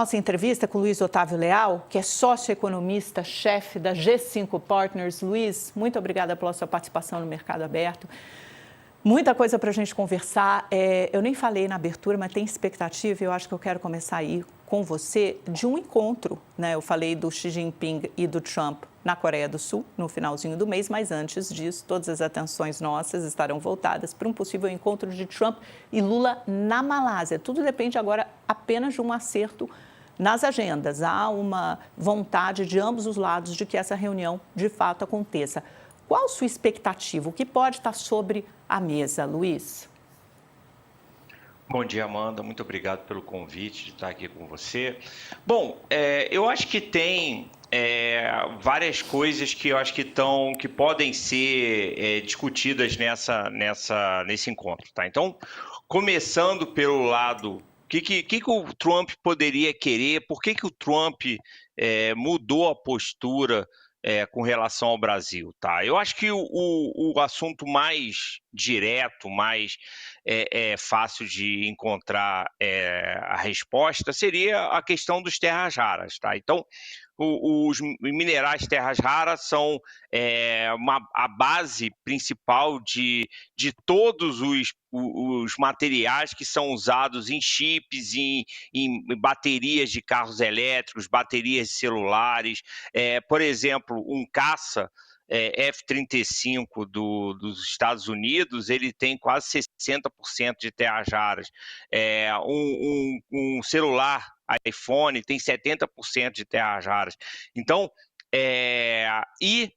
nossa entrevista com o Luiz Otávio Leal, que é sócio-economista-chefe da G5 Partners. Luiz, muito obrigada pela sua participação no Mercado Aberto. Muita coisa para a gente conversar. Eu nem falei na abertura, mas tem expectativa e eu acho que eu quero começar aí com você de um encontro, né? Eu falei do Xi Jinping e do Trump na Coreia do Sul, no finalzinho do mês, mas antes disso, todas as atenções nossas estarão voltadas para um possível encontro de Trump e Lula na Malásia. Tudo depende agora apenas de um acerto nas agendas. Há uma vontade de ambos os lados de que essa reunião de fato aconteça. Qual a sua expectativa? O que pode estar sobre a mesa, Luiz? Bom dia, Amanda. Muito obrigado pelo convite de estar aqui com você. Bom, eu acho que tem várias coisas que eu acho que podem ser discutidas nesse encontro, tá? Então, começando pelo lado, o que o Trump poderia querer? Por que o Trump mudou a postura com relação ao Brasil, tá? Eu acho que o assunto mais direto, mais fácil de encontrar a resposta seria a questão dos terras raras, tá? Então, os minerais terras raras são a base principal de todos os materiais que são usados em chips, em baterias de carros elétricos, baterias de celulares. Por exemplo, um caça F-35 dos Estados Unidos, ele tem quase 60% de terras raras. Um celular iPhone tem 70% de terras raras. Então, e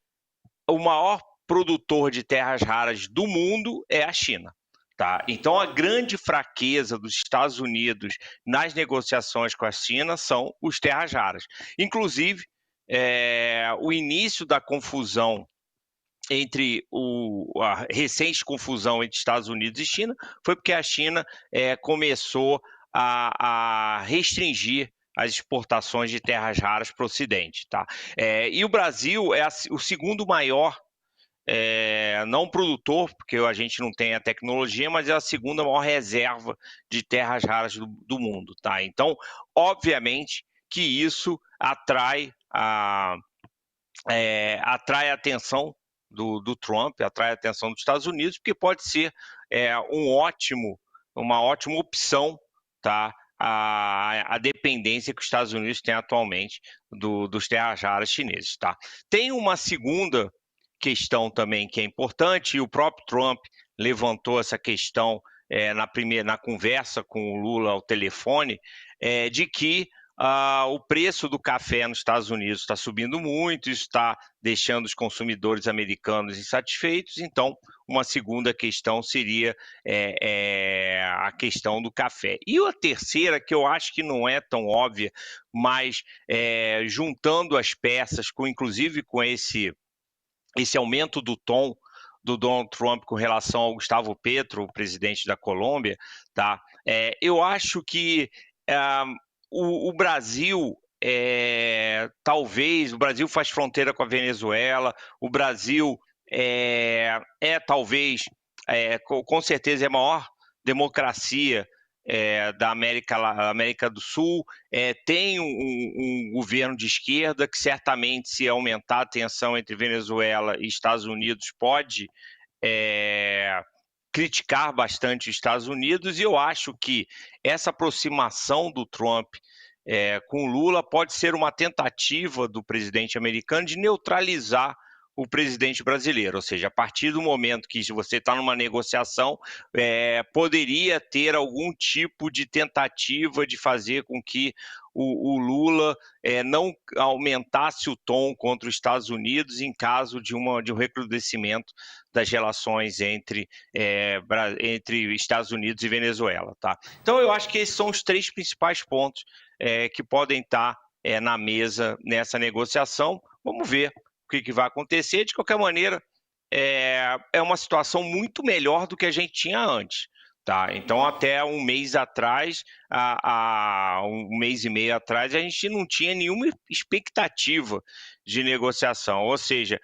o maior produtor de terras raras do mundo é a China. Tá? Então, a grande fraqueza dos Estados Unidos nas negociações com a China são os terras raras. Inclusive, o início da confusão a recente confusão entre Estados Unidos e China foi porque a China começou a restringir as exportações de terras raras para o Ocidente. Tá? E o Brasil é o segundo maior, não produtor, porque a gente não tem a tecnologia, mas é a segunda maior reserva de terras raras do mundo. Tá? Então, obviamente que isso atrai a atenção do Trump, atrai a atenção dos Estados Unidos, porque pode ser uma ótima opção, tá? A dependência que os Estados Unidos têm atualmente dos terras raras chineses. Tá? Tem uma segunda questão também que é importante, e o próprio Trump levantou essa questão na conversa com o Lula ao telefone, de que o preço do café nos Estados Unidos está subindo muito, isso está deixando os consumidores americanos insatisfeitos. Então, uma segunda questão seria a questão do café. E a terceira, que eu acho que não é tão óbvia, mas juntando as peças, inclusive com esse aumento do tom do Donald Trump com relação ao Gustavo Petro, o presidente da Colômbia, tá? Eu acho que o Brasil, talvez, o Brasil faz fronteira com a Venezuela, o Brasil talvez, com certeza, é a maior democracia da América do Sul, tem um governo de esquerda que certamente, se aumentar a tensão entre Venezuela e Estados Unidos, pode criticar bastante os Estados Unidos, e eu acho que essa aproximação do Trump com Lula pode ser uma tentativa do presidente americano de neutralizar o presidente brasileiro, ou seja, a partir do momento que você está numa negociação, poderia ter algum tipo de tentativa de fazer com que o Lula não aumentasse o tom contra os Estados Unidos em caso de um recrudescimento das relações entre Estados Unidos e Venezuela. Tá? Então, eu acho que esses são os três principais pontos que podem estar na mesa nessa negociação. Vamos ver o que vai acontecer. De qualquer maneira, é uma situação muito melhor do que a gente tinha antes. Tá? Então, até um mês atrás, um mês e meio atrás, a gente não tinha nenhuma expectativa de negociação. Ou seja,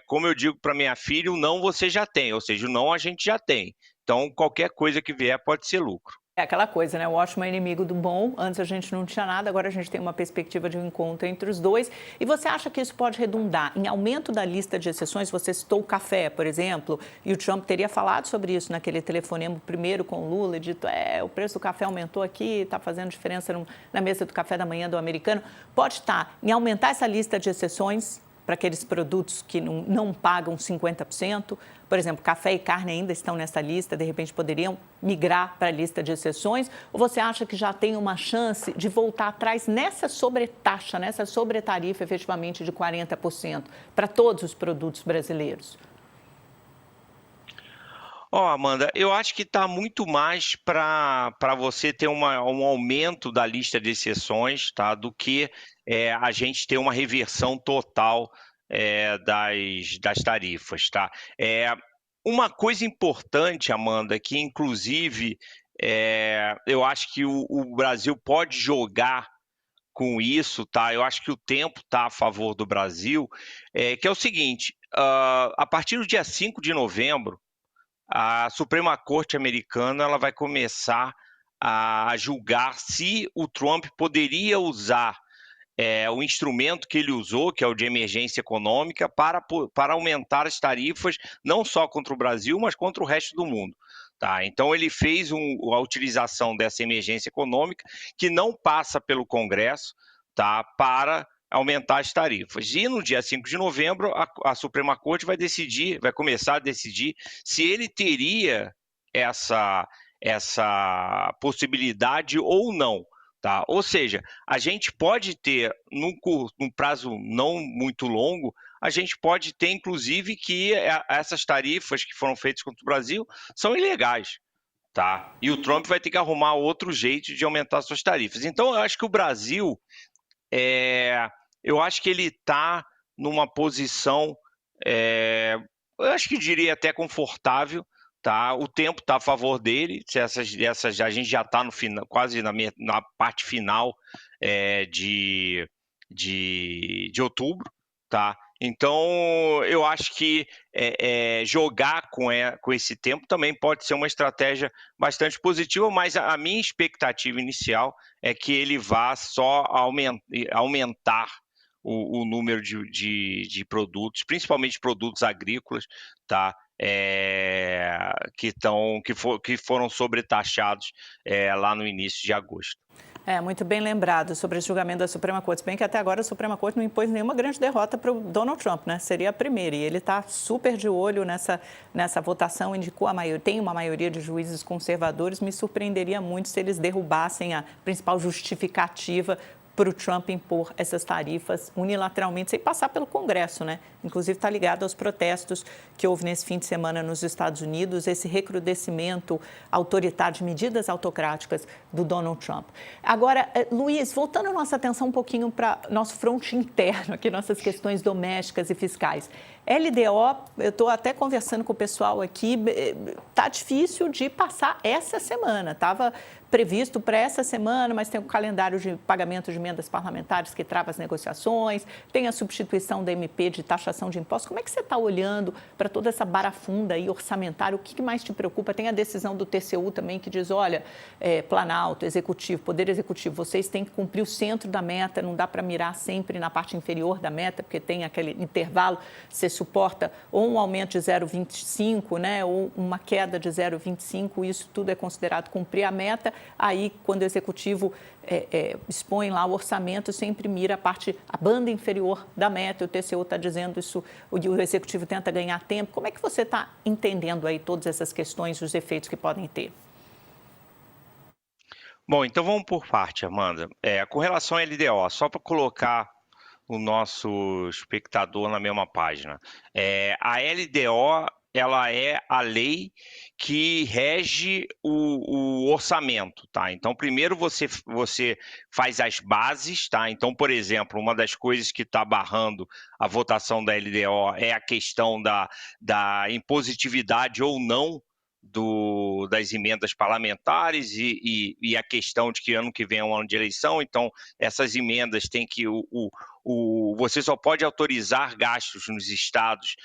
como eu digo para minha filha, o não você já tem, ou seja, o não a gente já tem. Então, qualquer coisa que vier pode ser lucro. É aquela coisa, né? O ótimo é inimigo do bom. Antes a gente não tinha nada, agora a gente tem uma perspectiva de um encontro entre os dois. E você acha que isso pode redundar em aumento da lista de exceções? Você citou o café, por exemplo, e o Trump teria falado sobre isso naquele telefonema primeiro com o Lula, e dito, o preço do café aumentou aqui, está fazendo diferença na mesa do café da manhã do americano. Pode estar em aumentar essa lista de exceções para aqueles produtos que não pagam 50%. Por exemplo, café e carne ainda estão nessa lista, de repente poderiam migrar para a lista de exceções? Ou você acha que já tem uma chance de voltar atrás nessa sobretaxa, nessa sobretarifa efetivamente de 40% para todos os produtos brasileiros? Amanda, eu acho que está muito mais para você ter um aumento da lista de exceções, tá? Do que a gente ter uma reversão total das tarifas, tá? Uma coisa importante, Amanda, que inclusive eu acho que o Brasil pode jogar com isso, tá? Eu acho que o tempo está a favor do Brasil, que é o seguinte: a partir do dia 5 de novembro, a Suprema Corte americana ela vai começar a julgar se o Trump poderia usar o instrumento que ele usou, que é o de emergência econômica, para aumentar as tarifas, não só contra o Brasil, mas contra o resto do mundo. Tá? Então, ele fez a utilização dessa emergência econômica, que não passa pelo Congresso, tá? Para aumentar as tarifas. E no dia 5 de novembro, a Suprema Corte vai começar a decidir se ele teria essa possibilidade ou não. Tá? Ou seja, a gente pode ter, num prazo não muito longo, a gente pode ter, inclusive, que essas tarifas que foram feitas contra o Brasil são ilegais. Tá? E o Trump vai ter que arrumar outro jeito de aumentar suas tarifas. Então, eu acho que o Brasil, eu acho que ele está numa posição, eu acho que diria até confortável. Tá? O tempo está a favor dele. Se a gente já está quase na parte final de outubro. Tá? Então, eu acho que jogar com esse tempo também pode ser uma estratégia bastante positiva, mas a minha expectativa inicial é que ele vá só aumentar o número de produtos, principalmente produtos agrícolas, tá? Que foram sobretaxados lá no início de agosto. Muito bem lembrado sobre esse julgamento da Suprema Corte. Se bem que até agora a Suprema Corte não impôs nenhuma grande derrota para o Donald Trump, né? Seria a primeira. E ele está super de olho nessa votação, indicou tem uma maioria de juízes conservadores. Me surpreenderia muito se eles derrubassem a principal justificativa para o Trump impor essas tarifas unilateralmente, sem passar pelo Congresso, né? Inclusive está ligado aos protestos que houve nesse fim de semana nos Estados Unidos, esse recrudescimento autoritário de medidas autocráticas do Donald Trump. Agora, Luiz, voltando a nossa atenção um pouquinho para nosso fronte interno, aqui, nossas questões domésticas e fiscais. LDO, eu estou até conversando com o pessoal aqui, está difícil de passar essa semana. Estava previsto para essa semana, mas tem o calendário de pagamento de emendas parlamentares que trava as negociações, tem a substituição da MP de taxação de impostos. Como é que você está olhando para toda essa barafunda aí orçamentária? O que mais te preocupa? Tem a decisão do TCU também que diz, olha, Planalto, Executivo, Poder Executivo, vocês têm que cumprir o centro da meta, não dá para mirar sempre na parte inferior da meta, porque tem aquele intervalo, você suporta ou um aumento de 0,25, né, ou uma queda de 0,25, isso tudo é considerado cumprir a meta. Aí, quando o Executivo expõe lá o orçamento, sempre mira a banda inferior da meta. O TCU está dizendo isso, o Executivo tenta ganhar tempo. Como é que você está entendendo aí todas essas questões e os efeitos que podem ter? Bom, então vamos por parte, Amanda. Com relação à LDO, só para colocar o nosso espectador na mesma página. A LDO, ela é a lei que rege o orçamento, tá? Então, primeiro você faz as bases, tá? Então, por exemplo, uma das coisas que está barrando a votação da LDO é a questão da impositividade ou não das emendas parlamentares e a questão de que ano que vem é um ano de eleição, então essas emendas têm que você só pode autorizar gastos nos estados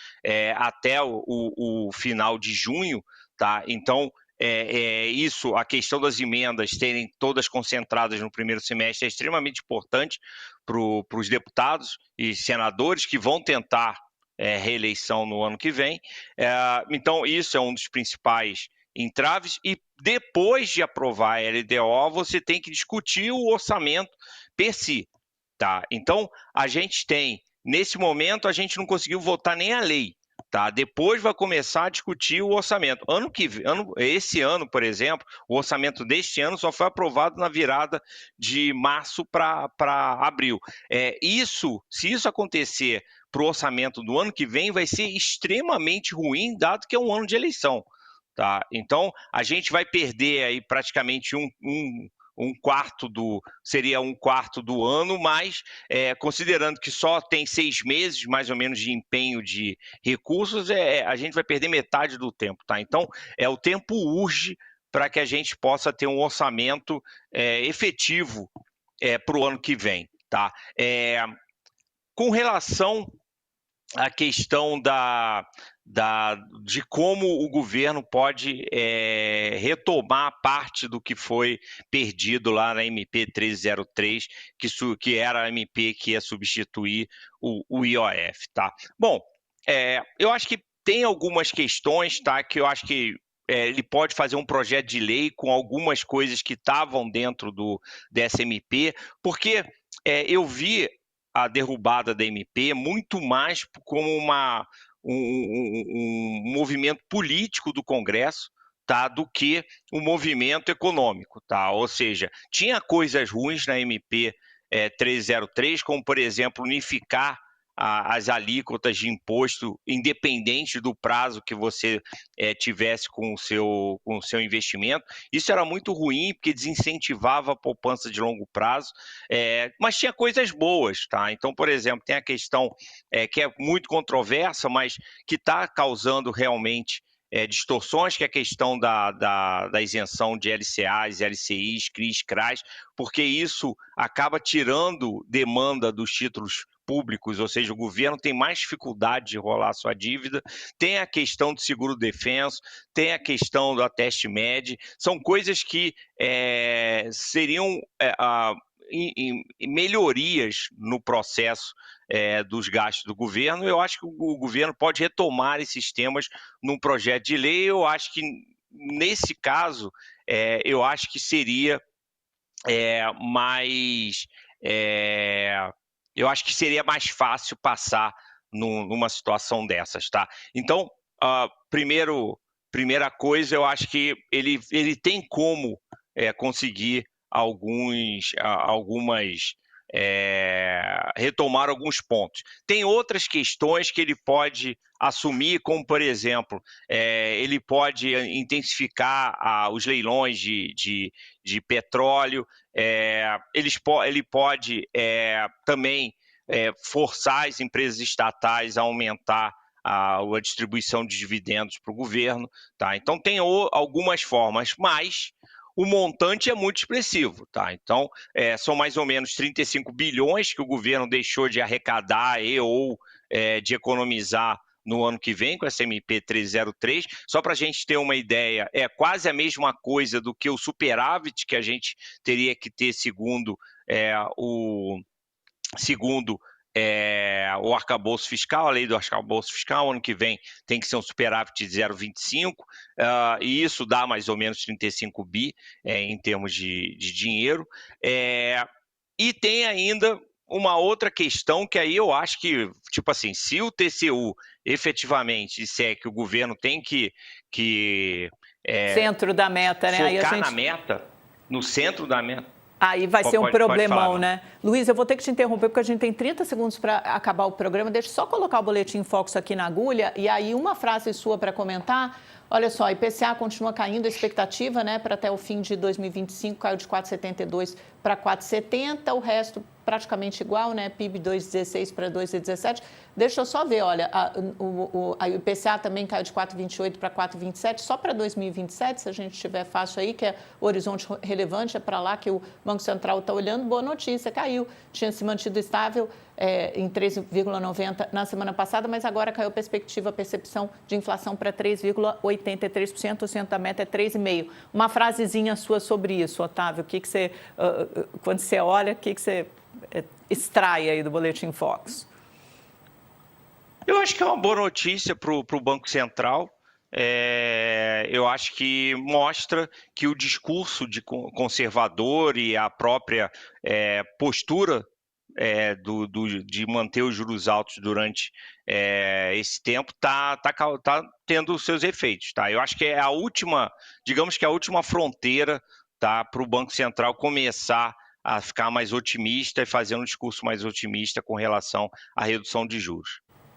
até o final de junho, tá? Então isso, a questão das emendas terem todas concentradas no primeiro semestre é extremamente importante para os deputados e senadores que vão tentar reeleição no ano que vem. Então, isso é um dos principais entraves. E depois de aprovar a LDO, você tem que discutir o orçamento per si. Tá? Então, a gente tem, nesse momento, a gente não conseguiu votar nem a lei. Tá? Depois vai começar a discutir o orçamento. Esse ano, por exemplo, o orçamento deste ano só foi aprovado na virada de março para abril. Se isso acontecer para o orçamento do ano que vem, vai ser extremamente ruim, dado que é um ano de eleição. Tá? Então, a gente vai perder aí praticamente seria um quarto do ano, mas considerando que só tem 6 meses, mais ou menos, de empenho de recursos, a gente vai perder metade do tempo, tá? Então, o tempo urge para que a gente possa ter um orçamento efetivo para o ano que vem, tá? Com relação à questão de como o governo pode retomar parte do que foi perdido lá na MP 1303, que era a MP que ia substituir o IOF, tá? Bom, eu acho que tem algumas questões, tá, que eu acho que ele pode fazer um projeto de lei com algumas coisas que estavam dentro dessa MP, porque eu vi a derrubada da MP muito mais como um movimento político do Congresso, tá, do que um movimento econômico, tá? Ou seja, tinha coisas ruins na MP 303, como, por exemplo, unificar as alíquotas de imposto, independente do prazo que você tivesse com o seu investimento. Isso era muito ruim, porque desincentivava a poupança de longo prazo, mas tinha coisas boas, tá? Então, por exemplo, tem a questão que é muito controversa, mas que está causando realmente distorções, que é a questão da isenção de LCAs, LCIs, CRIs, CRAs, porque isso acaba tirando demanda dos títulos públicos, ou seja, o governo tem mais dificuldade de rolar sua dívida, tem a questão do seguro-defenso, tem a questão do Ateste Med, são coisas que seriam melhorias no processo dos gastos do governo. Eu acho que o governo pode retomar esses temas num projeto de lei. Eu acho que, nesse caso, eu acho que seria mais... eu acho que seria mais fácil passar numa situação dessas, tá? Então, primeira coisa, eu acho que ele tem como conseguir retomar alguns pontos. Tem outras questões que ele pode assumir, como, por exemplo, ele pode intensificar os leilões de petróleo, ele pode também forçar as empresas estatais a aumentar a distribuição de dividendos para o governo, tá? Então, tem algumas formas, mas o montante é muito expressivo, tá? Então, são mais ou menos 35 bilhões que o governo deixou de arrecadar ou de economizar no ano que vem com essa MP 303. Só para a gente ter uma ideia, é quase a mesma coisa do que o superávit que a gente teria que ter segundo o arcabouço fiscal, a lei do arcabouço fiscal. Ano que vem tem que ser um superávit de 0,25, e isso dá mais ou menos 35 bi em termos de dinheiro. E tem ainda uma outra questão que aí eu acho que, tipo assim, se o TCU efetivamente disser que o governo tem que centro da meta, né? Focar na meta, no centro da meta. Aí vai ser um problemão, né? Luiz, eu vou ter que te interromper porque a gente tem 30 segundos para acabar o programa. Deixa eu só colocar o boletim Focus aqui na agulha e aí uma frase sua para comentar. Olha só, IPCA continua caindo, a expectativa, né, para até o fim de 2025 caiu de 4,72 para 4,70, o resto praticamente igual, né? PIB 2,16 para 2,17. Deixa eu só ver, olha, a IPCA também caiu de 4,28 para 4,27, só para 2027, se a gente tiver fácil aí, que é o horizonte relevante, é para lá que o Banco Central está olhando. Boa notícia, caiu. Tinha se mantido estável em 3,90 na semana passada, mas agora caiu a percepção de inflação para 3,83%, o centro da meta é 3,5%. Uma frasezinha sua sobre isso, Otávio, o que você, quando você olha, o que você extrai aí do Boletim Focus? Eu acho que é uma boa notícia para o Banco Central. Eu acho que mostra que o discurso de conservador e a própria postura de manter os juros altos durante esse tempo tá tendo os seus efeitos, tá? Eu acho que é a última, digamos que é a última fronteira, tá, para o Banco Central começar a ficar mais otimista e fazer um discurso mais otimista com relação à redução de juros.